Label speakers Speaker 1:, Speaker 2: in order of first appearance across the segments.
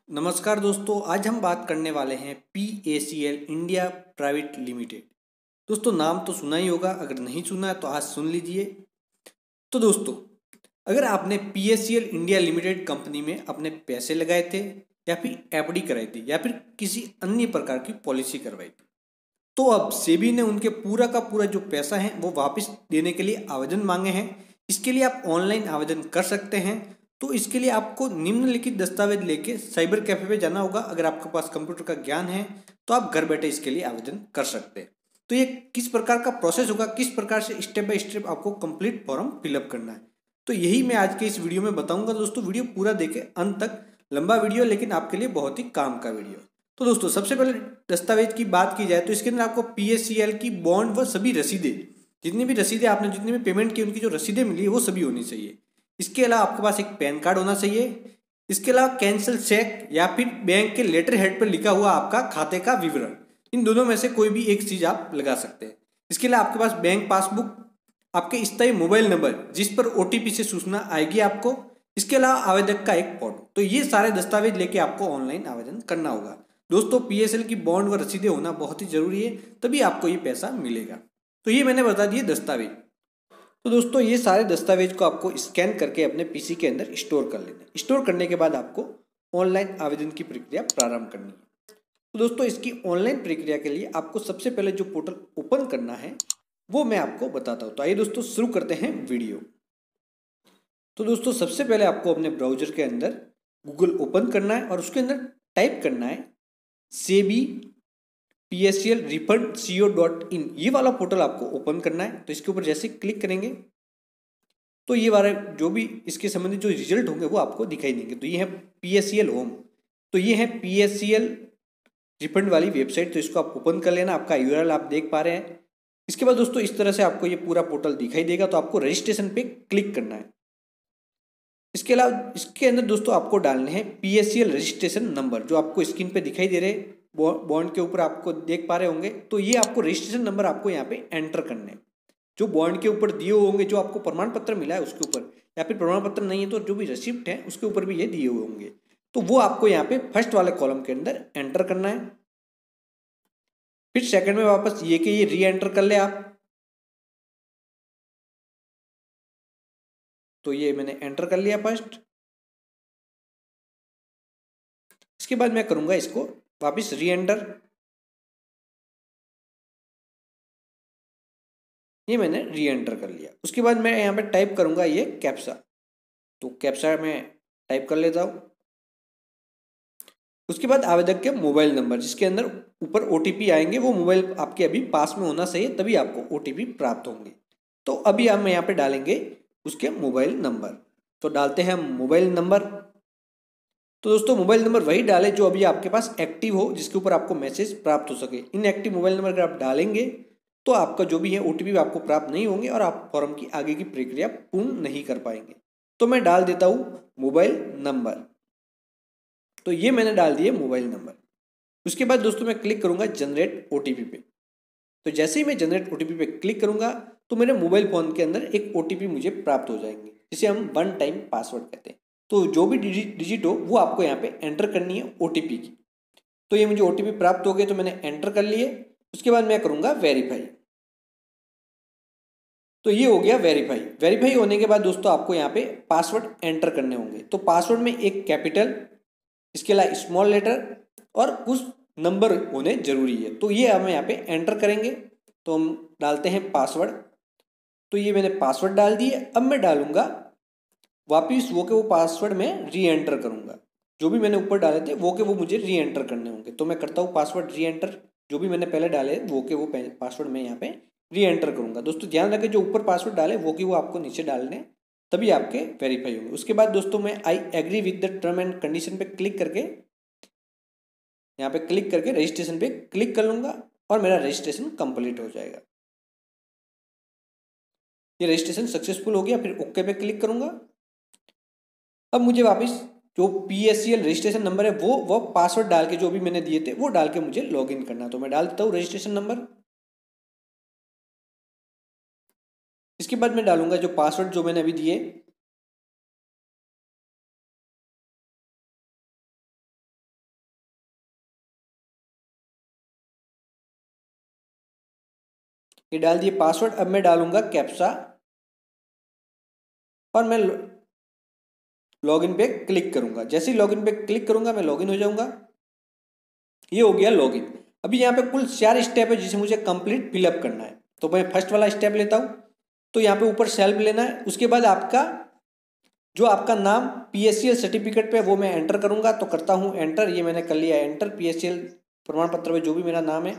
Speaker 1: नमस्कार दोस्तों, आज हम बात करने वाले हैं PACL इंडिया प्राइवेट लिमिटेड। दोस्तों नाम तो सुना ही होगा, अगर नहीं सुना है तो आज सुन लीजिए। तो दोस्तों, अगर आपने PACL इंडिया लिमिटेड कंपनी में अपने पैसे लगाए थे या फिर FD कराई थी या फिर किसी अन्य प्रकार की पॉलिसी करवाई थी, तो अब सेबी ने उनके पूरा का पूरा जो पैसा है वो वापस देने के लिए आवेदन मांगे हैं। इसके लिए आप ऑनलाइन आवेदन कर सकते हैं। तो इसके लिए आपको निम्नलिखित दस्तावेज लेके साइबर कैफे पे जाना होगा। अगर आपके पास कंप्यूटर का ज्ञान है तो आप घर बैठे इसके लिए आवेदन कर सकते हैं। तो ये किस प्रकार का प्रोसेस होगा, किस प्रकार से स्टेप बाय स्टेप आपको कंप्लीट फॉर्म फिलअप करना है, तो यही मैं आज के इस वीडियो में बताऊंगा। दोस्तों वीडियो पूरा देखें अंत तक। लंबा वीडियो लेकिन आपके लिए बहुत ही काम का वीडियो। तो दोस्तों सबसे पहले दस्तावेज की बात की जाए तो इसके अंदर आपको PACL की बॉन्ड व सभी रसीदें, जितनी भी रसीदें आपने जितनी भी पेमेंट की उनकी जो रसीदें मिली है वो सभी होनी चाहिए। इसके अलावा आपके पास एक पैन कार्ड होना चाहिए। इसके अलावा कैंसिल चेक या फिर बैंक के लेटर हेड पर लिखा हुआ आपका खाते का विवरण, इन दोनों में से कोई भी एक चीज आप लगा सकते हैं। इसके अलावा आपके पास बैंक पासबुक, आपके स्थायी मोबाइल नंबर जिस पर OTP से सूचना आएगी आपको, इसके अलावा आवेदक का एक फोटो। तो ये सारे दस्तावेज लेके आपको ऑनलाइन आवेदन करना होगा। दोस्तों PACL की बॉन्ड व रसीदें होना बहुत ही जरूरी है, तभी आपको ये पैसा मिलेगा। तो ये मैंने बता दिए दस्तावेज। तो दोस्तों ये सारे दस्तावेज को आपको स्कैन करके अपने PC के अंदर स्टोर कर लेना है। स्टोर करने के बाद आपको ऑनलाइन आवेदन की प्रक्रिया प्रारंभ करनी है। तो दोस्तों इसकी ऑनलाइन प्रक्रिया के लिए आपको सबसे पहले जो पोर्टल ओपन करना है वो मैं आपको बताता हूँ। तो आइए दोस्तों शुरू करते हैं वीडियो। तो दोस्तों सबसे पहले आपको अपने ब्राउजर के अंदर गूगल ओपन करना है और उसके अंदर टाइप करना है सेबी PACL रिफंड co.in। ये वाला पोर्टल आपको ओपन करना है। तो इसके ऊपर जैसे क्लिक करेंगे तो ये वाला जो भी इसके संबंधित जो रिजल्ट होंगे वो आपको दिखाई देंगे। तो ये है PACL होम, तो ये है PACL रिफंड वाली वेबसाइट। तो इसको आप ओपन कर लेना। आपका URL आप देख पा रहे हैं। इसके बाद दोस्तों इस तरह से आपको ये पूरा पोर्टल दिखाई देगा। तो आपको रजिस्ट्रेशन पे क्लिक करना है। इसके अलावा इसके अंदर दोस्तों आपको डालने हैं PACL रजिस्ट्रेशन नंबर, जो आपको स्क्रीन पे दिखाई दे रहे बॉन्ड के ऊपर आपको देख पा रहे होंगे। तो ये आपको रजिस्ट्रेशन नंबर आपको यहाँ पे एंटर करने हैं, जो बॉन्ड के ऊपर दिए हुए होंगे, जो आपको प्रमाण पत्र मिला है उसके ऊपर, या फिर प्रमाण पत्र नहीं है तो जो भी रिसिप्ट है उसके ऊपर भी ये दिए हुए होंगे। तो वो आपको यहाँ पे फर्स्ट वाले कॉलम के अंदर एंटर करना है। फिर सेकंड में वापस ये कि ये री एंटर कर ले आप। तो ये मैंने एंटर कर लिया फर्स्ट। इसके बाद मैं करूंगा इसको वापस री एंटर। ये मैंने री एंटर कर लिया। उसके बाद मैं यहाँ पे टाइप करूंगा ये कैप्सा। तो कैप्सा मैं टाइप कर लेता हूँ। उसके बाद आवेदक के मोबाइल नंबर, जिसके अंदर ऊपर OTP आएंगे, वो मोबाइल आपके अभी पास में होना चाहिए, तभी आपको OTP प्राप्त होंगे। तो अभी हम यहाँ पे डालेंगे उसके मोबाइल नंबर। तो डालते हैं हम मोबाइल नंबर। तो दोस्तों मोबाइल नंबर वही डालें जो अभी आपके पास एक्टिव हो, जिसके ऊपर आपको मैसेज प्राप्त हो सके। इनएक्टिव मोबाइल नंबर अगर आप डालेंगे तो आपका जो भी है OTP आपको प्राप्त नहीं होंगे और आप फॉर्म की आगे की प्रक्रिया पूर्ण नहीं कर पाएंगे। तो मैं डाल देता हूँ मोबाइल नंबर। तो ये मैंने डाल दिए मोबाइल नंबर। उसके बाद दोस्तों मैं क्लिक करूंगा जनरेट OTP पे। तो जैसे ही मैं जनरेट OTP पे क्लिक करूंगा तो मेरे मोबाइल फोन के अंदर एक OTP मुझे प्राप्त हो जाएंगे, जिसे हम वन टाइम पासवर्ड कहते हैं। तो जो भी डिजिट हो वो आपको यहाँ पे एंटर करनी है OTP की। तो ये मुझे OTP प्राप्त हो गए, तो मैंने एंटर कर लिए। उसके बाद मैं करूंगा वेरीफाई। तो ये हो गया वेरीफाई। वेरीफाई होने के बाद दोस्तों आपको यहाँ पे पासवर्ड एंटर करने होंगे। तो पासवर्ड में एक कैपिटल, इसके अलावा स्मॉल लेटर और कुछ नंबर होने जरूरी है। तो ये हम यहाँ पे एंटर करेंगे। तो हम डालते हैं पासवर्ड। तो ये मैंने पासवर्ड डाल दिए। अब मैं डालूंगा वापिस वो के वो पासवर्ड में री एंटर करूंगा। जो भी मैंने ऊपर डाले थे वो के वो मुझे री एंटर करने होंगे। तो मैं करता हूँ पासवर्ड री एंटर। जो भी मैंने पहले डाले वो के वो पासवर्ड मैं यहाँ पे री एंटर करूंगा। दोस्तों ध्यान रखें, जो ऊपर पासवर्ड डाले वो के वो आपको नीचे डालने, तभी आपके वेरीफाई होंगे। उसके बाद दोस्तों मैं I agree with the term and condition पे क्लिक करके, यहाँ पे क्लिक करके रजिस्ट्रेशन पे क्लिक कर लूंगा और मेरा रजिस्ट्रेशन कंप्लीट हो जाएगा। ये रजिस्ट्रेशन सक्सेसफुल हो गया। फिर ओके पे क्लिक करूंगा। अब मुझे वापस जो PACL रजिस्ट्रेशन नंबर है वो पासवर्ड डाल के, जो भी मैंने दिए थे वो डाल के मुझे लॉगिन करना। तो मैं डाल देता हूँ रजिस्ट्रेशन नंबर। इसके बाद मैं डालूंगा जो पासवर्ड जो मैंने अभी दिए। ये डाल दिए पासवर्ड। अब मैं डालूंगा कैप्चा और मैं लॉगिन पे क्लिक करूंगा। जैसे ही लॉगिन पे क्लिक करूंगा मैं लॉगिन हो जाऊंगा। ये हो गया लॉगिन। अभी यहाँ पे कुल 4 स्टेप है जिसे मुझे कंप्लीट फिलअप करना है। तो मैं फर्स्ट वाला स्टेप लेता हूँ। तो यहाँ पे ऊपर सेल्फ लेना है। उसके बाद आपका जो आपका नाम PSCL सर्टिफिकेट पे वो मैं एंटर करूंगा। तो करता हूँ एंटर। ये मैंने कर लिया एंटर। PSCL प्रमाण पत्र में जो भी मेरा नाम है।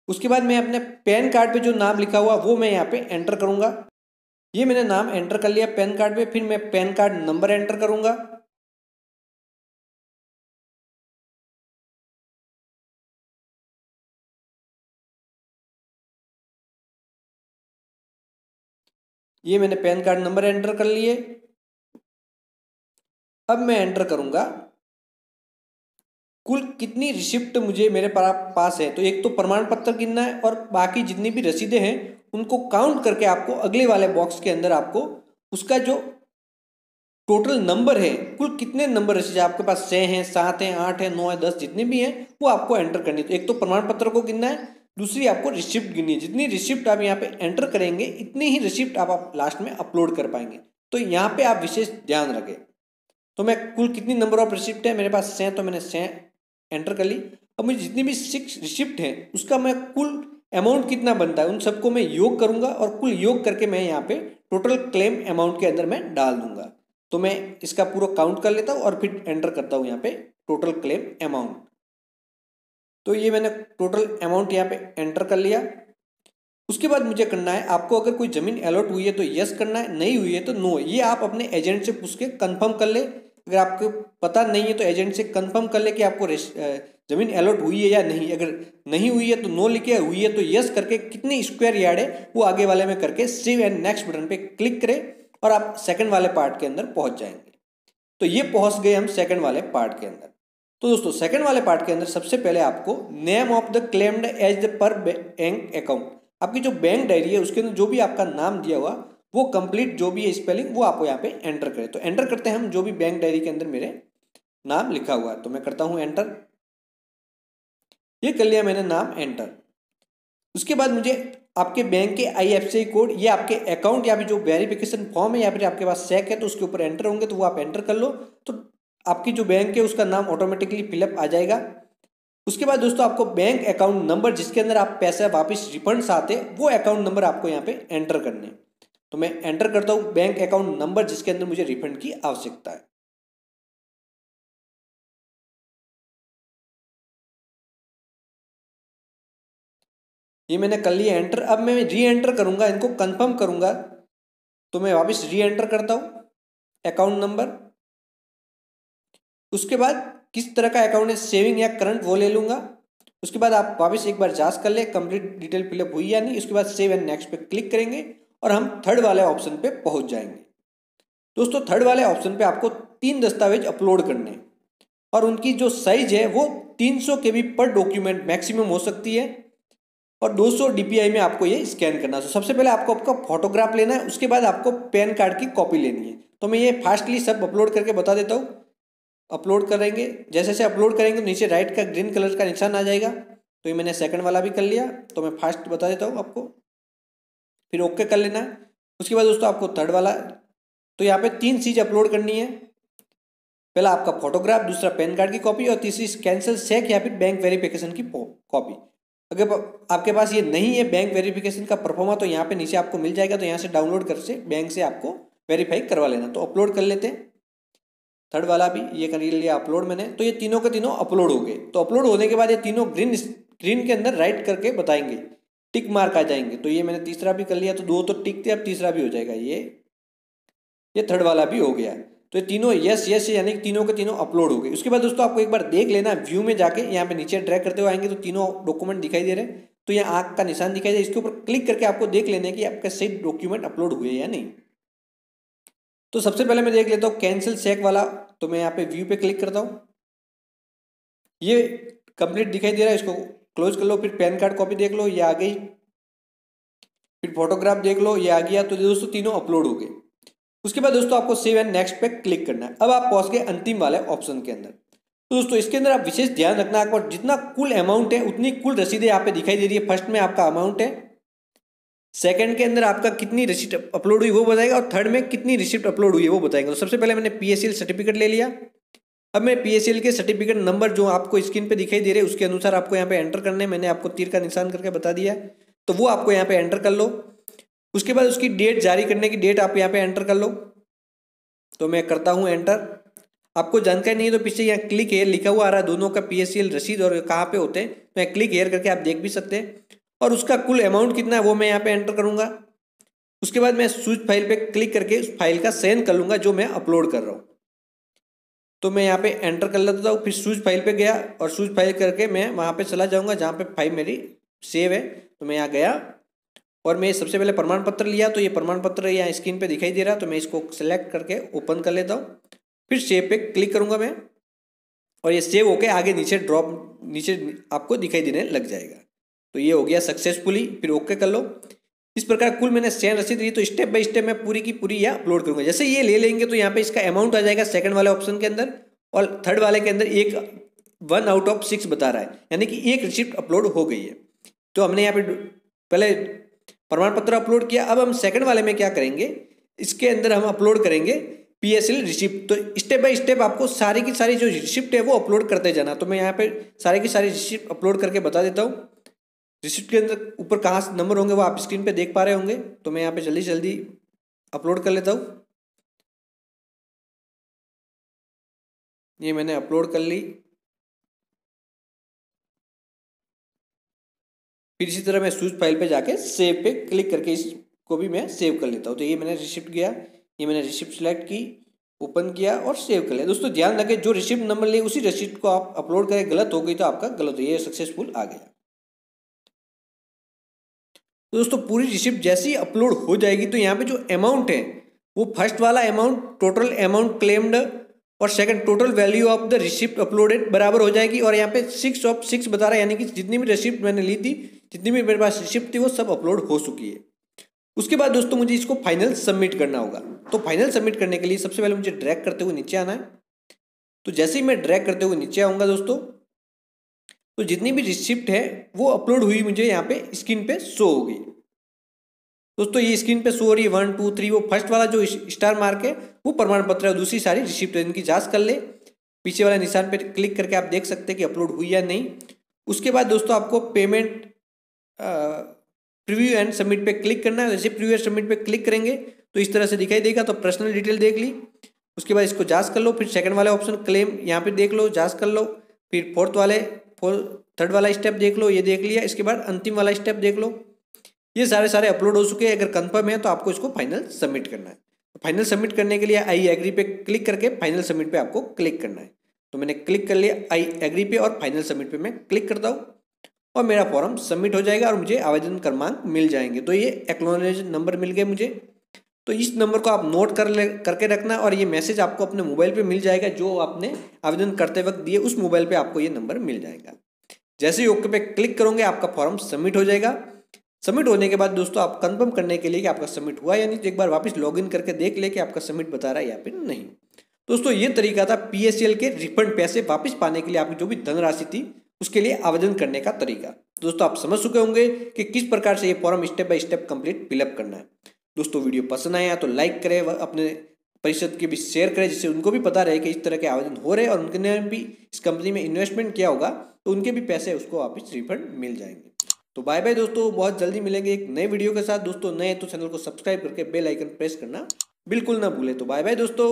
Speaker 1: उसके बाद मैं अपने पैन कार्ड पे जो नाम लिखा हुआ वो मैं यहाँ पे एंटर करूंगा। ये मैंने नाम एंटर कर लिया पैन कार्ड पे। फिर मैं पैन कार्ड नंबर एंटर करूंगा। ये मैंने पैन कार्ड नंबर एंटर कर लिए। अब मैं एंटर करूंगा कुल कितनी रिसिप्ट मुझे मेरे पास है। तो एक तो प्रमाण पत्र गिनना है और बाकी जितनी भी रसीदें हैं उनको काउंट करके आपको अगले वाले बॉक्स के अंदर आपको उसका जो टोटल नंबर है, कुल कितने नंबर रसीद आपके पास 6 हैं, 7 हैं, 8 हैं, 9 है, 10 जितने भी हैं वो आपको एंटर करनी है। तो एक तो प्रमाण पत्र को गिनना है, दूसरी आपको रिसिप्ट गिननी है। जितनी रिसिप्ट आप यहाँ पे एंटर करेंगे इतनी ही रिसिप्ट आप लास्ट में अपलोड कर पाएंगे। तो यहाँ पे आप विशेष ध्यान रखें। तो मैं कुल कितनी नंबर ऑफ रिसिप्ट है मेरे पास 6, तो मैंने 6 एंटर कर ली। अब मुझे जितनी भी 6 रिसिप्ट हैं उसका मैं कुल अमाउंट कितना बनता है उन सबको मैं योग करूंगा और कुल योग करके मैं यहाँ पे टोटल क्लेम अमाउंट के अंदर मैं डाल दूंगा। तो मैं इसका पूरा काउंट कर लेता हूँ और फिर एंटर करता हूँ यहाँ पे टोटल क्लेम अमाउंट। तो ये मैंने टोटल अमाउंट यहाँ पे एंटर कर लिया। उसके बाद मुझे करना है, आपको अगर कोई जमीन अलॉट हुई है तो यस करना है, नहीं हुई है तो नो। ये आप अपने एजेंट से पूछ के कंफर्म कर ले। अगर आपको पता नहीं है तो एजेंट से कंफर्म कर ले कि आपको जमीन अलॉट हुई है या नहीं। अगर नहीं हुई है तो नो लिखे, हुई है तो यस करके कितनी स्क्वायर यार्ड है वो आगे वाले में करके सेव एंड नेक्स्ट बटन पे क्लिक करें और आप सेकंड वाले पार्ट के अंदर पहुंच जाएंगे। तो ये पहुंच गए हम सेकंड वाले पार्ट के अंदर। तो दोस्तों सेकंड वाले पार्ट के अंदर सबसे पहले आपको name of the claimed as the per bank account, आपकी जो बैंक डायरी है उसके अंदर जो भी आपका नाम दिया हुआ वो कंप्लीट जो भी है स्पेलिंग वो आपको यहाँ पे एंटर करें। तो एंटर करते हैं हम जो भी बैंक डायरी के अंदर मेरे नाम लिखा हुआ है। तो मैं करता हूँ एंटर। ये कर लिया मैंने नाम एंटर। उसके बाद मुझे आपके बैंक के IFSC कोड, ये आपके अकाउंट या फिर जो वेरिफिकेशन फॉर्म है या फिर आपके पास चेक है तो उसके ऊपर एंटर होंगे, तो वो आप एंटर कर लो। तो आपकी जो बैंक है उसका नाम ऑटोमेटिकली फिलअप आ जाएगा। उसके बाद दोस्तों आपको बैंक अकाउंट नंबर जिसके अंदर आप पैसा वापस रिफंड्स आते वो अकाउंट नंबर आपको यहाँ पे एंटर करने हैं। तो मैं एंटर करता हूँ बैंक अकाउंट नंबर जिसके अंदर मुझे रिफंड की आवश्यकता है। ये मैंने कर लिया एंटर। अब मैं री एंटर करूंगा, इनको कंफर्म करूंगा। तो मैं वापस री एंटर करता हूँ अकाउंट नंबर। उसके बाद किस तरह का अकाउंट है, सेविंग या करंट, वो ले लूंगा। उसके बाद आप वापस एक बार जांच कर ले कंप्लीट डिटेल फिलअप हुई या नहीं। उसके बाद सेव एंड नेक्स्ट पे क्लिक करेंगे और हम थर्ड वाले ऑप्शन पे पहुंच जाएंगे। दोस्तों थर्ड वाले ऑप्शन पे आपको 3 दस्तावेज अपलोड करने हैं और उनकी जो साइज है वो 300 KB पर डॉक्यूमेंट मैक्सिमम हो सकती है और 200 DPI में आपको ये स्कैन करना है। तो सबसे पहले आपको आपका फोटोग्राफ लेना है, उसके बाद आपको पैन कार्ड की कॉपी लेनी है। तो मैं ये फास्टली सब अपलोड करके बता देता हूँ। अपलोड करेंगे, जैसे जैसे अपलोड करेंगे तो नीचे राइट का ग्रीन कलर का निशान आ जाएगा। तो ये मैंने सेकंड वाला भी कर लिया। तो मैं फास्ट बता देता हूँ आपको, फिर ओके कर लेना है। उसके बाद दोस्तों आपको थर्ड वाला, तो यहाँ पे 3 चीज़ अपलोड करनी है। पहला आपका फोटोग्राफ, दूसरा पैन कार्ड की कॉपी और तीसरी कैंसिल चेक या फिर बैंक वेरिफिकेशन की कॉपी। अगर आपके पास ये नहीं है बैंक वेरिफिकेशन का परफॉर्मा तो यहाँ पे नीचे आपको मिल जाएगा। तो यहाँ से डाउनलोड कर से बैंक से आपको वेरीफाई करवा लेना। तो अपलोड कर लेते हैं थर्ड वाला भी, ये कर लिया अपलोड मैंने। तो ये तीनों के तीनों अपलोड हो गए। तो अपलोड होने के बाद ये तीनों ग्रीन स्क्रीन के अंदर राइट करके बताएंगे, टिक मार्क आ जाएंगे। तो ये मैंने तीसरा भी कर लिया। तो 2 तो टिक थे, अब तीसरा भी हो जाएगा। ये थर्ड वाला भी हो गया। तो ये तीनों यस यस यानी कि तीनों के तीनों अपलोड हो गए। उसके बाद दोस्तों आपको एक बार देख लेना व्यू में जाके, यहाँ पे नीचे ड्रैग करते हुए आएंगे तो तीनों डॉक्यूमेंट दिखाई दे रहे हैं। तो यहाँ आंख का निशान दिखाई दे, इसके ऊपर क्लिक करके आपको देख लेना है कि आपका सही डॉक्यूमेंट अपलोड हुए या नहीं। तो सबसे पहले मैं देख लेता हूँ कैंसिल चेक वाला। तो मैं यहाँ पे व्यू पे क्लिक करता हूँ, ये कंप्लीट दिखाई दे रहा है, इसको क्लोज कर लो। फिर पैन कार्ड कॉपी देख लो, ये आ गई। फिर फोटोग्राफ देख लो, ये आ गया। तो दोस्तों तीनों अपलोड हो गए। उसके बाद दोस्तों आपको सेव एंड नेक्स्ट पे क्लिक करना है। अब आप पहुंच गए अंतिम वाले ऑप्शन के अंदर। तो दोस्तों इसके अंदर आप विशेष ध्यान रखना, आपको जितना कुल अमाउंट है उतनी कुल रसीदें यहाँ पे दिखाई दे रही है। फर्स्ट में आपका अमाउंट है, सेकंड के अंदर आपका कितनी रिसिप्ट अपलोड हुई वो बताएगा, और थर्ड में कितनी रिसिप्ट अपलोड हुई है वो बताएगा। तो सबसे पहले मैंने PACL सर्टिफिकेट ले लिया। अब मैं PACL के सर्टिफिकेट नंबर जो आपको स्क्रीन पे दिखाई दे रहे हैं उसके अनुसार आपको यहाँ पे एंटर करने, मैंने आपको तीर का निशान करके बता दिया, तो वो आपको यहाँ पे एंटर कर लो। उसके बाद उसकी डेट, जारी करने की डेट आप यहाँ पे एंटर कर लो। तो मैं करता हूँ एंटर। आपको जानकारी नहीं है तो पीछे यहाँ क्लिक हेयर लिखा हुआ आ रहा है, दोनों का PACL रसीद और कहाँ पे होते हैं, तो यहाँ क्लिक हेयर करके आप देख भी सकते हैं। और उसका कुल अमाउंट कितना है वो मैं यहाँ पे एंटर करूँगा। उसके बाद मैं सूच फाइल पे क्लिक करके उस फाइल का चयन कर लूँगा जो मैं अपलोड कर रहा हूँ। तो मैं यहाँ पे एंटर कर लेता हूँ, फिर सूच फाइल पे गया और सूच फाइल करके मैं वहाँ पे चला जाऊँगा जहाँ पे फाइल मेरी सेव है। तो मैं यहाँ गया और मैं सबसे पहले प्रमाण पत्र लिया, तो ये प्रमाण पत्र यहाँ स्क्रीन पे दिखाई दे रहा है, तो मैं इसको सेलेक्ट करके ओपन कर लेता हूँ। फिर सेव पे क्लिक करूँगा मैं, और ये सेव होके आगे नीचे नीचे आपको दिखाई देने लग जाएगा। तो ये हो गया सक्सेसफुली, फिर ओके कर लो। इस प्रकार कुल मैंने चयन रसीद ली, तो स्टेप बाय स्टेप मैं पूरी की पूरी यह अपलोड करूँगा। जैसे ये ले लेंगे तो यहाँ पे इसका अमाउंट आ जाएगा सेकंड वाले ऑप्शन के अंदर, और थर्ड वाले के अंदर 1 आउट ऑफ 6 बता रहा है, यानी कि एक रिसिप्ट अपलोड हो गई है। तो हमने यहाँ पे पहले प्रमाण पत्र अपलोड किया। अब हम सेकंड वाले में क्या करेंगे, इसके अंदर हम अपलोड करेंगे PACL रिसिप्ट। तो स्टेप बाय स्टेप आपको सारी की सारी जो रिसिप्ट है वो अपलोड करते जाना। तो मैं यहाँ पे सारी की सारी रिसिप्ट अपलोड करके बता देता हूँ। रिसिप्ट के अंदर ऊपर कहाँ नंबर होंगे वो आप स्क्रीन पे देख पा रहे होंगे। तो मैं यहाँ पे जल्दी जल्दी अपलोड कर लेता हूँ। ये मैंने अपलोड कर ली। फिर इसी तरह मैं सूच फाइल पे जाके सेव पे क्लिक करके इसको भी मैं सेव कर लेता हूँ। तो ये मैंने रिसिप्ट किया, ये मैंने रिसिप्ट सेलेक्ट की, ओपन किया और सेव कर लिया। दोस्तों ध्यान रखें, जो रिसिप्ट नंबर लिए उसी रिसिप्ट को आप अपलोड करें, गलत हो गई तो आपका गलत हो, ये सक्सेसफुल आ गया। तो दोस्तों पूरी रिसिप्ट जैसे ही अपलोड हो जाएगी तो यहाँ पे जो अमाउंट है वो फर्स्ट वाला अमाउंट टोटल अमाउंट क्लेम्ड और second total value of the receipt uploaded बराबर हो जाएगी। और यहाँ पे 6 ऑफ 6 बता रहा है, यानी कि जितनी भी रिसिप्ट मैंने ली थी, जितनी भी मेरे पास रिसिप्ट थी वो सब अपलोड हो चुकी है। उसके बाद दोस्तों मुझे इसको फाइनल सबमिट करना होगा। तो फाइनल सबमिट करने के लिए सबसे पहले मुझे ड्रैग करते हुए नीचे आना है। तो जैसे ही मैं ड्रैग करते हुए नीचे आऊँगा दोस्तों, तो जितनी भी रिसिप्ट है वो अपलोड हुई मुझे यहाँ पे स्क्रीन पे शो होगी। दोस्तों ये स्क्रीन पे शो हो रही है 1 2 3, वो फर्स्ट वाला जो स्टार मार्क है वो प्रमाण पत्र है, दूसरी सारी रिसिप्ट है। इनकी जांच कर ले, पीछे वाले निशान पे क्लिक करके आप देख सकते हैं कि अपलोड हुई या नहीं। उसके बाद दोस्तों आपको पेमेंट प्रीव्यू एंड सबमिट पे क्लिक करना है। जैसे प्रीव्यू एंड सबमिट पे क्लिक करेंगे तो इस तरह से दिखाई देगा। तो पर्सनल डिटेल देख ली, उसके बाद इसको जांच कर लो। फिर सेकंड वाले ऑप्शन क्लेम यहाँ पे देख लो, जांच कर लो। फिर थर्ड वाला स्टेप देख लो, ये देख लिया। इसके बाद अंतिम वाला स्टेप देख लो। ये सारे अपलोड हो चुके हैं। अगर कंफर्म है तो आपको इसको फाइनल सबमिट करना है। फाइनल सबमिट करने के लिए आई एग्री पे क्लिक करके फाइनल सबमिट पे आपको क्लिक करना है। तो मैंने क्लिक कर लिया आई एग्री पे, और फाइनल सबमिट पे मैं क्लिक करता हूँ और मेरा फॉर्म सबमिट हो जाएगा और मुझे आवेदन क्रमांक मिल जाएंगे। तो ये एक्नॉलेज नंबर मिल गए मुझे। तो इस नंबर को आप नोट करके रखना, और ये मैसेज आपको अपने मोबाइल पे मिल जाएगा। जो आपने आवेदन करते वक्त दिए उस मोबाइल पे आपको ये नंबर मिल जाएगा। जैसे ही ओके पे क्लिक करोगे आपका फॉर्म सबमिट हो जाएगा। सबमिट होने के बाद दोस्तों आप कंफर्म करने के लिए कि आपका सबमिट हुआ या नहीं, तो एक बार वापस लॉगिन करके देख ले कि आपका सबमिट बता रहा है या फिर नहीं। दोस्तों ये तरीका था PACL के रिफंड पैसे वापस पाने के लिए, आपकी जो भी धनराशि थी उसके लिए आवेदन करने का तरीका। दोस्तों आप समझ चुके होंगे कि किस प्रकार से ये form step by step complete fill up करना है। दोस्तों वीडियो पसंद आया तो लाइक करें, अपने परिषद के भी शेयर करें, जिससे उनको भी पता रहे कि इस तरह के आवेदन हो रहे हैं और उनने भी इस कंपनी में इन्वेस्टमेंट किया होगा तो उनके भी पैसे उसको वापस रिफंड मिल जाएंगे। तो बाय बाय दोस्तों, बहुत जल्दी मिलेंगे एक नए वीडियो के साथ। दोस्तों नए तो चैनल को सब्सक्राइब करके बेल आइकन प्रेस करना बिल्कुल ना भूलें। तो बाय बाय दोस्तों।